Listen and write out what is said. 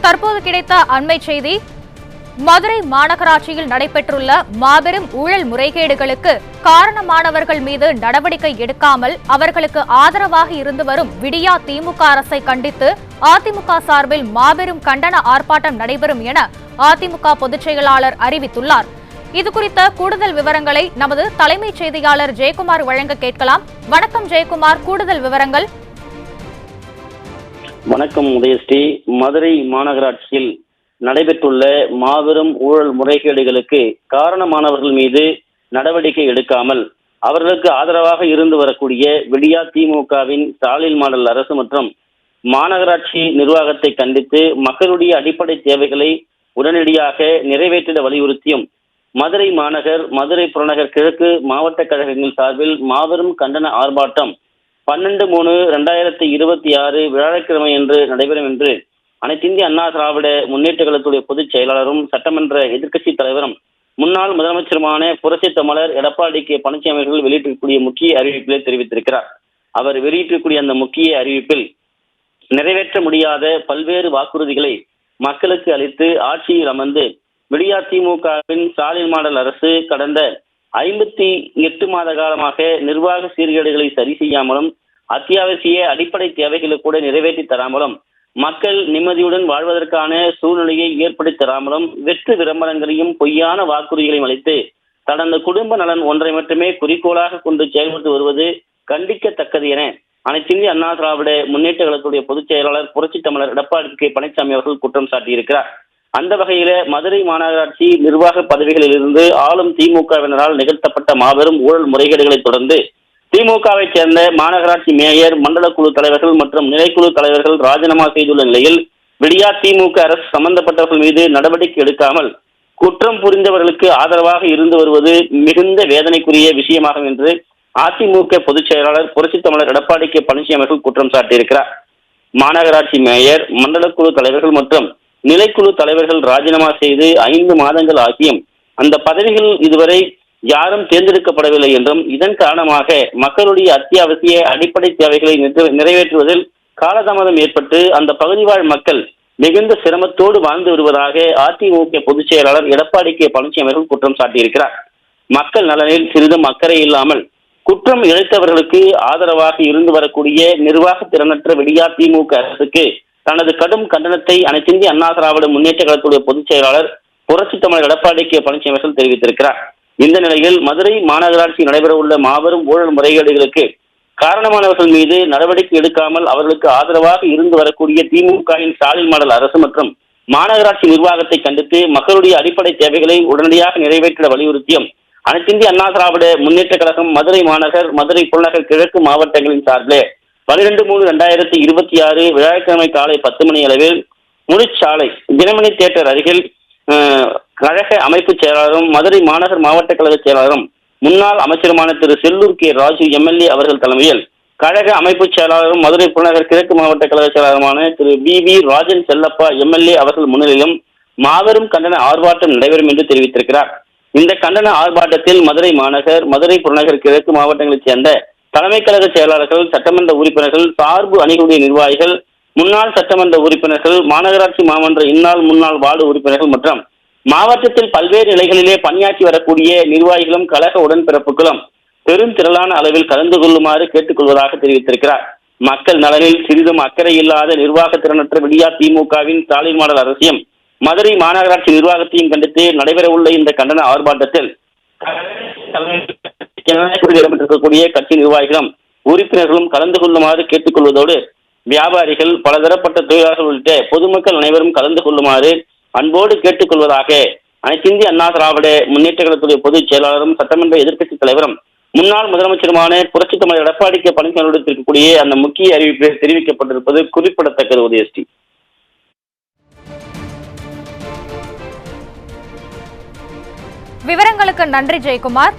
தற்போது கிடைத்த அண்மை செய்தி, மதுரை மாநகராட்சியில் நடைபெற்றுள்ள மாபெரும் ஊழல் முறைகேடுகளுக்கு காரணமானவர்கள் மீது நடவடிக்கை எடுக்காமல் அவர்களுக்கு ஆதரவாக இருந்து வரும் விடியா திமுக அரசை கண்டித்து அதிமுக சார்பில் மாபெரும் கண்டன ஆர்ப்பாட்டம் நடைபெறும் என அதிமுக பொதுச் செயலாளர் அறிவித்துள்ளார். இதுகுறித்த கூடுதல் விவரங்களை நமது தலைமைச் செய்தியாளர் ஜெயக்குமார் வழங்க கேட்கலாம். வணக்கம் ஜெயக்குமார், கூடுதல் விவரங்கள். வணக்கம் உதயஸ்ரீ. மதுரை மாநகராட்சியில் நடைபெற்றுள்ள மாபெரும் ஊழல் முறைகேடுகளுக்கு காரணமானவர்கள் மீது நடவடிக்கை எடுக்காமல் அவர்களுக்கு ஆதரவாக இருந்து வரக்கூடிய விடியா திமுகவின் ஸ்டாலின் மாடல் அரசு மற்றும் மாநகராட்சி நிர்வாகத்தை கண்டித்து மக்களுடைய அடிப்படை தேவைகளை உடனடியாக நிறைவேற்றிட வலியுறுத்தியும் மதுரை மாநகர், மதுரை புறநகர் கிழக்கு மாவட்ட கழகங்கள் சார்பில் மாபெரும் கண்டன ஆர்ப்பாட்டம் 12/3/2026 வியாழக்கிழமை என்று நடைபெறும் என்று அனைத்திந்திய அண்ணா திராவிட முன்னேற்ற கழகத்துடைய பொதுச் செயலாளரும் சட்டமன்ற எதிர்க்கட்சி தலைவரும் முன்னாள் முதலமைச்சருமான புரட்சித் தமிழர் எடப்பாடி கே பழனிசாமி அவர்கள் வெளியிட்டிருக்கக்கூடிய முக்கிய அறிவிப்பிலே தெரிவித்திருக்கிறார். அவர் வெளியிட்டிருக்கக்கூடிய அந்த முக்கிய அறிவிப்பில் நிறைவேற்ற முடியாத பல்வேறு வாக்குறுதிகளை மக்களுக்கு அளித்து ஆட்சியில் அமர்ந்து விடியா திமுகவின் ஸ்டாலின் மாடல் அரசு கடந்த 58 மாத காலமாக நிர்வாக சீர்கேடுகளை சரி செய்யாமலும் அத்தியாவசிய அடிப்படை தேவைகளை கூட நிறைவேற்றி தராமலும் மக்கள் நிம்மதியுடன் வாழ்வதற்கான சூழ்நிலையை ஏற்படுத்தி தராமலும் வெற்று விளம்பரங்களையும் பொய்யான வாக்குறுதிகளையும் அளித்து தனது குடும்ப நலன் ஒன்றை மட்டுமே குறிக்கோளாக கொண்டு செயல்பட்டு வருவது கண்டிக்கத்தக்கது என அனைத்திந்திய அண்ணா திராவிட முன்னேற்ற கழகத்துடைய பொதுச் செயலாளர் புரட்சித் தமிழர் எடப்பாடி கே பழனிசாமி அவர்கள் குற்றம் சாட்டியிருக்கிறார். அந்த வகையில மதுரை மாநகராட்சி நிர்வாக பதவிகளில் இருந்து ஆளும் திமுகவினரால் நிகழ்த்தப்பட்ட மாபெரும் ஊழல் முறைகேடுகளை தொடர்ந்து திமுகவை சேர்ந்த மாநகராட்சி மேயர், மண்டல குழு தலைவர்கள் மற்றும் நிலைக்குழு தலைவர்கள் ராஜினாமா செய்துள்ள நிலையில் விடியா திமுக அரசு சம்பந்தப்பட்டவர்கள் மீது நடவடிக்கை எடுக்காமல் குற்றம் புரிந்தவர்களுக்கு ஆதரவாக இருந்து வருவது மிகுந்த வேதனைக்குரிய விஷயமாகும் என்று அதிமுக பொதுச் செயலாளர் புரட்சித் தமிழர் எடப்பாடி கே பழனிசாமி அவர்கள் குற்றம் சாட்டியிருக்கிறார். மாநகராட்சி மேயர், மண்டல குழு தலைவர்கள் மற்றும் நிலைக்குழு தலைவர்கள் ராஜினாமா செய்து 5 மாதங்கள் ஆகியும் அந்த பதவிகள் இதுவரை யாரும் தேர்ந்தெடுக்கப்படவில்லை என்றும் இதன் காரணமாக மக்களுடைய அத்தியாவசிய அடிப்படை தேவைகளை நிறைவேற்றுவதில் காலதாமதம் ஏற்பட்டு அந்த பகுதி வாழ் மக்கள் மிகுந்த சிரமத்தோடு வாழ்ந்து வருவதாக அதிமுக பொதுச் செயலாளர் எடப்பாடி கே பழனிசாமி அவர்கள் குற்றம் சாட்டியிருக்கிறார். மக்கள் நலனில் சிறிதும் அக்கறை இல்லாமல் குற்றம் இழைத்தவர்களுக்கு ஆதரவாக இருந்து வரக்கூடிய நிர்வாக திறனற்ற விடியா திமுக அரசுக்கு தனது கடும் கண்டனத்தை அனைத்திந்திய அண்ணா திராவிட முன்னேற்ற கழகத்துடைய பொதுச் செயலாளர் புரட்சித் தமிழர் எடப்பாடி கே பழனிசாமி அவர்கள் தெரிவித்திருக்கிறார். இந்த நிலையில் மதுரை மாநகராட்சி நடைபெறவுள்ள மாபெரும் ஊழல் முறைகேடுகளுக்கு காரணமானவர்கள் மீது நடவடிக்கை எடுக்காமல் அவர்களுக்கு ஆதரவாக இருந்து வரக்கூடிய திமுகவின் ஸ்டாலின் மாடல் அரசு மற்றும் மாநகராட்சி நிர்வாகத்தை கண்டித்து மக்களுடைய அடிப்படை தேவைகளை உடனடியாக நிறைவேற்றிட வலியுறுத்தியும் அனைத்திந்திய அண்ணா திராவிட முன்னேற்ற கழகம் மதுரை மாநகர், மதுரை புறநகர் கிழக்கு மாவட்டங்களின் சார்பிலே 12/3/2026 வியாழக்கிழமை காலை 10 மணி அளவில் முனிச்சாலை தினமணி தியேட்டர் அருகில் கழக அமைப்பு செயலாளரும் மதுரை மாநகர் மாவட்ட கழக செயலாளரும் முன்னாள் அமைச்சருமான திரு செல்லூர் கே ராஜு எம்எல்ஏ அவர்கள் தலைமையில் கழக அமைப்பு செயலாளரும் மதுரை புறநகர் கிழக்கு மாவட்ட கழக செயலாளருமான திரு பி ராஜன் செல்லப்பா எம்எல்ஏ அவர்கள் முன்னிலையிலும் மாபெரும் கண்டன ஆர்ப்பாட்டம் நடைபெறும் என்று தெரிவித்திருக்கிறார். இந்த கண்டன ஆர்ப்பாட்டத்தில் மதுரை மாநகர், மதுரை புறநகர் கிழக்கு மாவட்டங்களைச் சேர்ந்த தலைமை கழக செயலாளர்கள், சட்டமன்ற உறுப்பினர்கள், சார்பு அணிகளுடைய நிர்வாகிகள், முன்னாள் சட்டமன்ற உறுப்பினர்கள், மாநகராட்சி மாமன்ற இந்நாள் முன்னாள் வார்டு உறுப்பினர்கள் மற்றும் மாவட்டத்தில் பல்வேறு நிலைகளிலே பணியாற்றி வரக்கூடிய நிர்வாகிகளும் கழக உடன்பிறப்புகளும் பெரும் திரளான அளவில் கலந்து கொள்ளுமாறு கேட்டுக்கொள்வதாக தெரிவித்திருக்கிறார். மக்கள் நலனில் சிறிதும் அக்கறை இல்லாத நிர்வாக திறனற்ற விடியா திமுகவின் ஸ்டாலின் மாடல் அரசியம் மதுரை மாநகராட்சி நிர்வாகத்தையும் கண்டித்து நடைபெறவுள்ள இந்த கண்டன ஆர்ப்பாட்டத்தில் இடம்பெற்றிருக்கக்கூடிய கட்சி நிர்வாகிகளும் உறுப்பினர்களும் கலந்து கொள்ளுமாறு கேட்டுக்கொள்வதோடு வியாபாரிகள், பலதரப்பட்ட தொழிலாளர்கள் உள்ளிட்ட பொதுமக்கள் அனைவரும் கலந்து கொள்ளுமாறு அன்போடு கேட்டுக்கொள்வதாக அனைத்திந்திய அண்ணா திராவிட முன்னேற்ற கழகத்துடைய பொதுச் செயலாளரும் சட்டமன்ற எதிர்க்கட்சி தலைவரும் முன்னாள் முதலமைச்சருமான புரட்சித் தமிழர் எடப்பாடி கே பழனிசாமி இருக்கக்கூடிய அந்த முக்கிய அறிவிப்பில் தெரிவிக்கப்பட்டிருப்பது குறிப்பிடத்தக்கது. உதயஸ்ரீ, விவரங்களுக்கு நன்றி ஜெயக்குமார்.